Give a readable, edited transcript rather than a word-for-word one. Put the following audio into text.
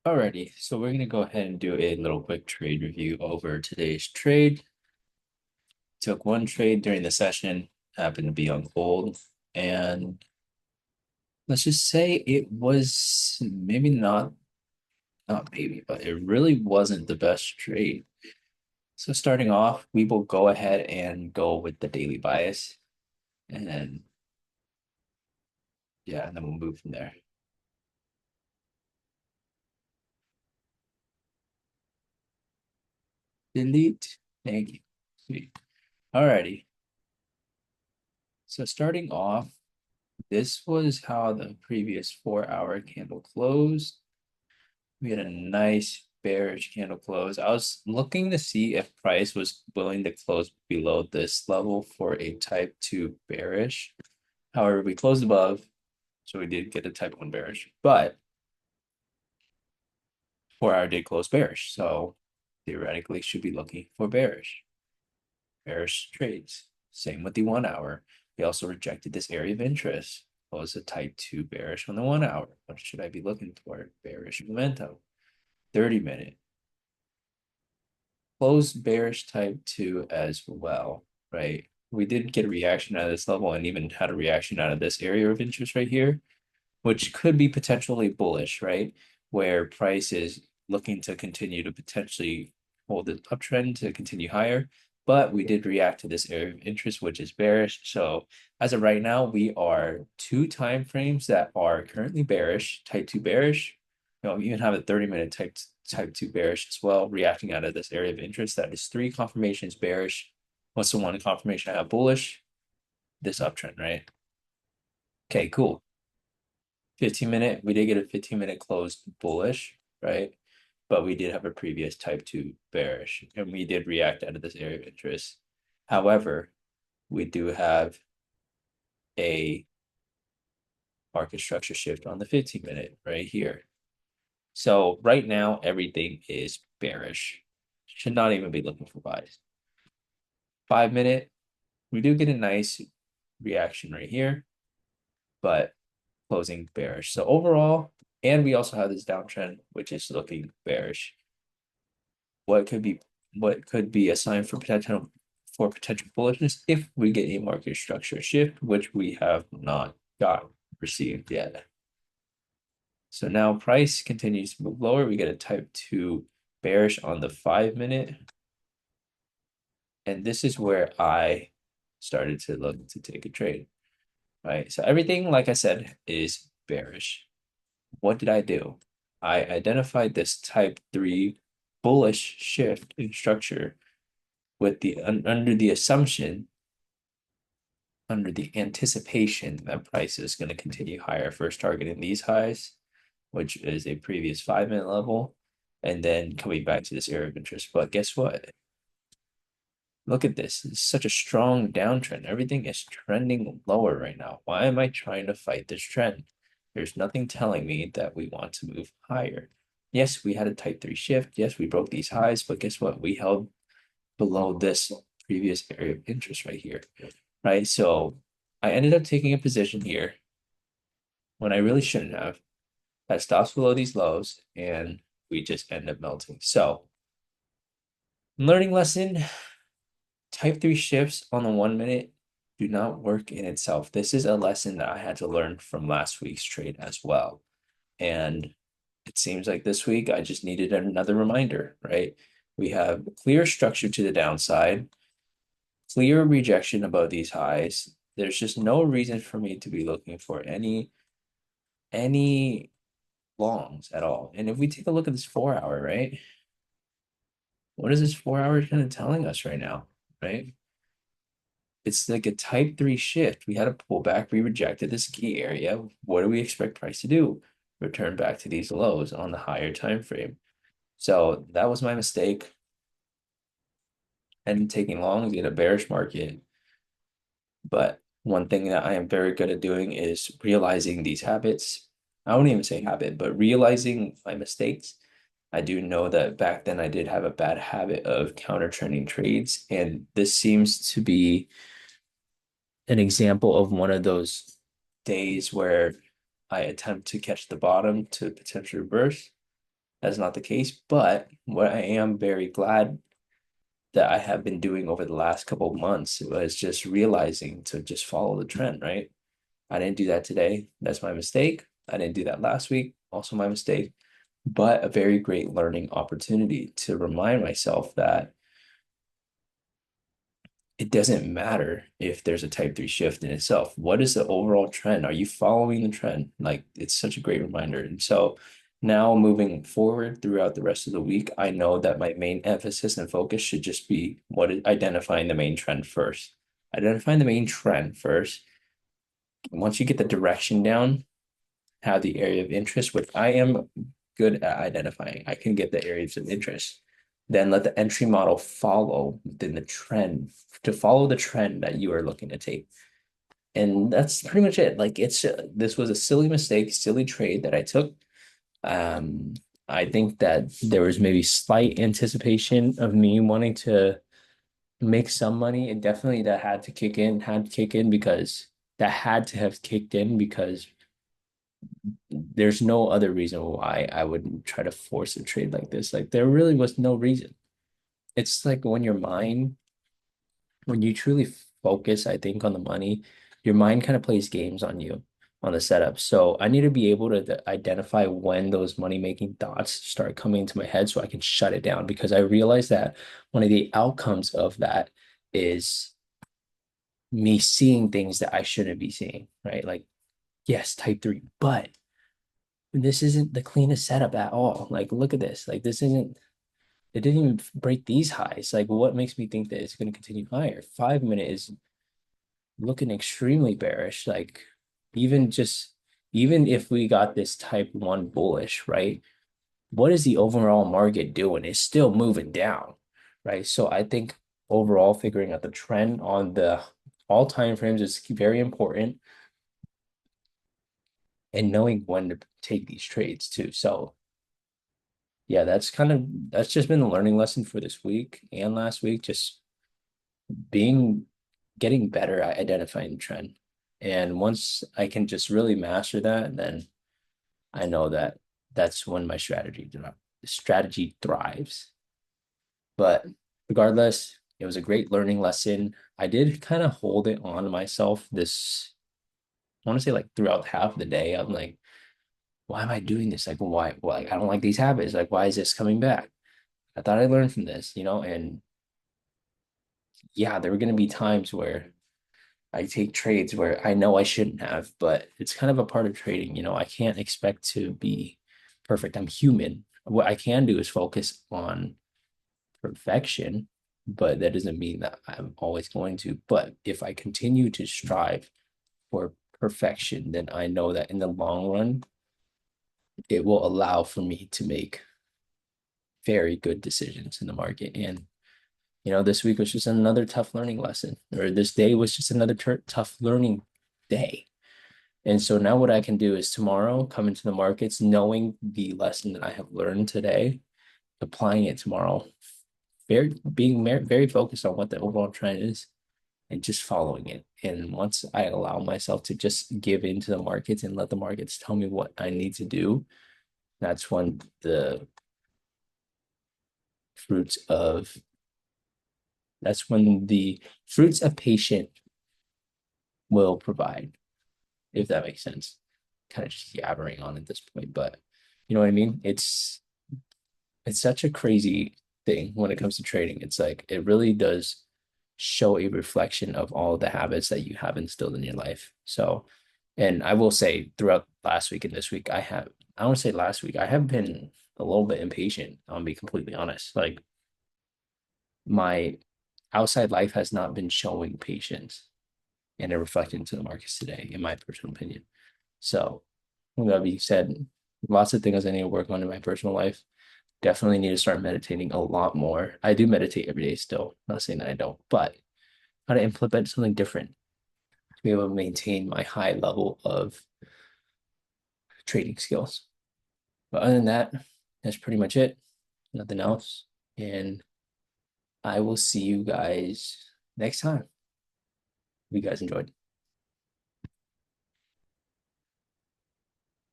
Alrighty, so we're gonna go ahead and do a little quick trade review over today's trade. Took one trade during the session, happened to be on hold, and let's just say it was maybe not maybe, but it really wasn't the best trade. So starting off, we will go ahead and go with the daily bias, and then yeah, and then we'll move from there. Delete. Thank you. Sweet. Alrighty. So starting off. This was how the previous 4 hour candle closed. We had a nice bearish candle close. I was looking to see if price was willing to close below this level for a type 2 bearish. However, we closed above, so we did get a type 1 bearish, but 4 hour did close bearish. So theoretically should be looking for bearish trades. Same with the 1 hour. We also rejected this area of interest. Was a type 2 bearish on the 1 hour. What should I be looking for? Bearish momentum. 30-minute. Closed bearish type 2 as well, right? We did get a reaction out of this level and even had a reaction out of this area of interest right here, which could be potentially bullish, right? Where price is looking to continue to potentially hold the uptrend to continue higher. But we did react to this area of interest, which is bearish. So as of right now, we are two time frames that are currently bearish, type 2 bearish. We even have a 30-minute type 2 bearish as well, reacting out of this area of interest. That is three confirmations bearish. What's the one confirmation I have bullish? This uptrend, right? Okay, cool. 15-minute, we did get a 15-minute closed bullish, right? But we did have a previous type 2 bearish, and we did react out of this area of interest. However, we do have a market structure shift on the 15-minute right here. So right now, everything is bearish. Should not even be looking for buys. 5-minute, we do get a nice reaction right here, but closing bearish. So overall, and we also have this downtrend, which is looking bearish. What could be a sign for potential bullishness if we get a market structure shift, which we have not got received yet. So now price continues to move lower. We get a type 2 bearish on the 5-minute. And this is where I started to look to take a trade. Right. So everything, like I said, is bearish. What did I do? I identified this type 3 bullish shift in structure with the under the assumption, under the anticipation that price is going to continue higher, first targeting these highs, which is a previous 5-minute level, and then coming back to this area of interest. But guess what? Look at this. It's such a strong downtrend. Everything is trending lower right now. Why am I trying to fight this trend? There's nothing telling me that we want to move higher. Yes, we had a type 3 shift. Yes, we broke these highs, but guess what? We held below this previous area of interest right here, right? So I ended up taking a position here when I really shouldn't have. That stops below these lows, and we just end up melting. So, learning lesson, type 3 shifts on the 1 minute do not work in itself. This is a lesson that I had to learn from last week's trade as well. And it seems like this week I just needed another reminder, right? We have clear structure to the downside, clear rejection above these highs. There's just no reason for me to be looking for any longs at all. And if we take a look at this 4 hour, right? What is this 4 hour kind of telling us right now, right? It's like a type 3 shift. We had a pullback. We rejected this key area. What do we expect price to do? Return back to these lows on the higher time frame. So that was my mistake. And taking longs in a bearish market. But one thing that I am very good at doing is realizing these habits. I wouldn't even say habit, but realizing my mistakes. I do know that back then I did have a bad habit of counter trending trades, and this seems to be an example of one of those days where I attempt to catch the bottom to potentially reverse, that's not the case. But what I am very glad that I have been doing over the last couple of months was just realizing to just follow the trend, right? I didn't do that today. That's my mistake. I didn't do that last week. Also my mistake. But a very great learning opportunity to remind myself that it doesn't matter if there's a type 3 shift in itself. What is the overall trend? Are you following the trend? Like it's such a great reminder. And so now moving forward throughout the rest of the week, I know that my main emphasis and focus should just be identifying the main trend first. Identifying the main trend first. Once you get the direction down, have the area of interest, which I am good at identifying. I can get the areas of interest. Then let the entry model follow within the trend to follow the trend that you are looking to take. And that's pretty much it. Like this was a silly mistake, silly trade that I took. Um, I think that there was maybe slight anticipation of me wanting to make some money. And definitely that had to kick in because that had to have kicked in because there's no other reason why I would try to force a trade like this. Like there really was no reason. It's like when you truly focus, I think, on the money, your mind kind of plays games on you on the setup. So I need to be able to identify when those money making thoughts start coming into my head so I can shut it down because I realize that one of the outcomes of that is me seeing things that I shouldn't be seeing, right? Like, yes, type 3, but this isn't the cleanest setup at all. Like, look at this. Like, this isn't, it didn't even break these highs. Like, what makes me think that it's going to continue higher? 5 minute is looking extremely bearish. Like, even just, even if we got this type 1 bullish, right? What is the overall market doing? It's still moving down, right? So I think overall figuring out the trend on the all time frames is very important and knowing when to take these trades too. So yeah, that's just been the learning lesson for this week and last week. Just being getting better at identifying the trend. And once I can just really master that, then I know that that's when my strategy thrives. But regardless, it was a great learning lesson. I did kind of hold it on myself this, I want to say like throughout half of the day. I'm like, why am I doing this? Like, why? Like, I don't like these habits. Like, why is this coming back? I thought I learned from this, and yeah, there were going to be times where I take trades where I know I shouldn't have, but it's kind of a part of trading. I can't expect to be perfect. I'm human. What I can do is focus on perfection, but that doesn't mean that I'm always going to. But if I continue to strive for perfection, then I know that in the long run, it will allow for me to make very good decisions in the market. And this week was just another tough learning lesson, or this day was just another tough learning day. And so now what I can do is tomorrow come into the markets knowing the lesson that I have learned today, applying it tomorrow, being very focused on what the overall trend is and just following it. And once I allow myself to just give into the markets and let the markets tell me what I need to do, that's when the fruits of that's when the fruits of patience will provide, if that makes sense. Kind of just yabbering on at this point, but you know what I mean? It's such a crazy thing when it comes to trading. It's like it really does show a reflection of all the habits that you have instilled in your life. So, and I will say throughout last week and this week, I want to say last week, I have been a little bit impatient, I'll be completely honest. Like my outside life has not been showing patience and it reflected into the markets today, in my personal opinion. So, with that being said, lots of things I need to work on in my personal life. Definitely need to start meditating a lot more. I do meditate every day still, not saying that I don't, but how to implement something different to be able to maintain my high level of trading skills. But other than that, that's pretty much it. Nothing else. And I will see you guys next time. Hope you guys enjoyed.